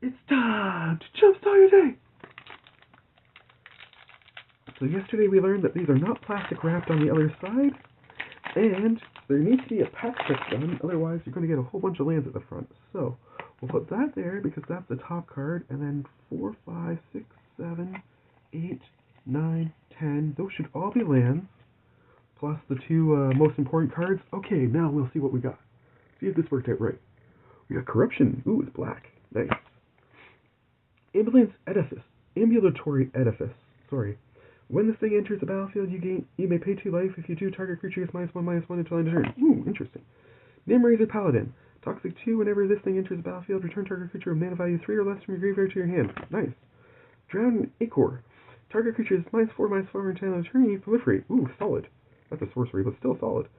It's time to jumpstart your day! So yesterday we learned that these are not plastic wrapped on the other side, and there needs to be a pack check done, otherwise you're going to get a whole bunch of lands at the front. So we'll put that there because that's the top card, and then 4, 5, 6, 7, 8, 9, 10. Those should all be lands, plus the two most important cards. Okay, now we'll see what we got. See if this worked out right. We got Corruption. Ooh, it's black. Nice. Ambulatory Edifice. Sorry. When this thing enters the battlefield, you may pay 2 life. If you do, target creature gets -1/-1 until end of turn. Ooh, interesting. Nimraiser Paladin. Toxic 2, whenever this thing enters the battlefield, return target creature of mana value 3 or less from your graveyard to your hand. Nice. Drowned Ichor. Target creature is -4/-4 until end of turn, you proliferate. Ooh, solid. That's a sorcery, but still solid.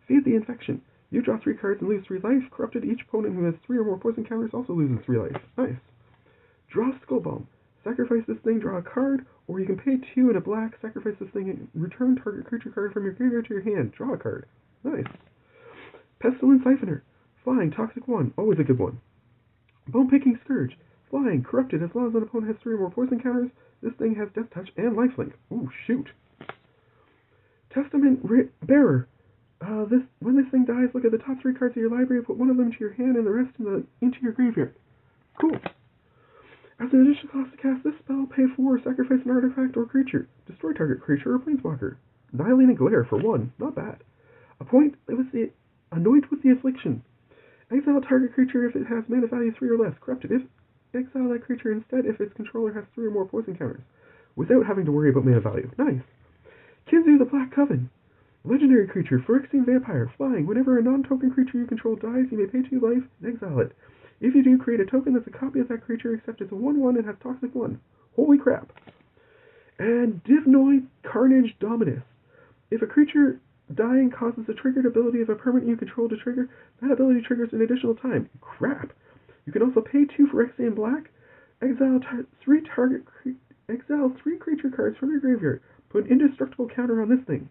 Feed the Infection. You draw 3 cards and lose 3 life. Corrupted, each opponent who has 3 or more poison counters also loses 3 life. Nice. Draw Skull Bomb. Sacrifice this thing, draw a card, or you can pay 2 and a black, sacrifice this thing, and return target creature card from your graveyard to your hand. Draw a card. Nice. Pestilent Siphoner. Flying, Toxic 1. Always a good one. Bone Picking Scourge. Flying, Corrupted. As long as an opponent has 3 or more poison counters, this thing has Death Touch and Lifelink. Ooh, shoot. Testament Bearer. When this thing dies, look at the top 3 cards of your library, put 1 of them into your hand and the rest into your graveyard. Cool. As an additional cost to cast this spell, pay 4, sacrifice an artifact or creature. Destroy target creature or planeswalker. Annihilating Glare for 1. Not bad. Anoint with the Affliction. Exile target creature if it has mana value 3 or less. Corrupted. Exile that creature instead if its controller has 3 or more poison counters, without having to worry about mana value. Nice. Kinzu the Black Coven. Legendary creature, Phyrexian Vampire. Flying. Whenever a non-token creature you control dies, you may pay 2 life and exile it. If you do, create a token that's a copy of that creature, except it's a 1/1 and has Toxic 1. Holy crap. And Divnoid Carnage Dominus. If a creature dying causes the triggered ability of a permanent you control to trigger, that ability triggers an additional time. Crap. You can also pay 2 Phyrexian Black, exile 3 creature cards from your graveyard, put an indestructible counter on this thing.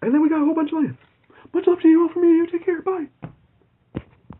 And then we got a whole bunch of lands. Much love to you all from me. You take care. Bye.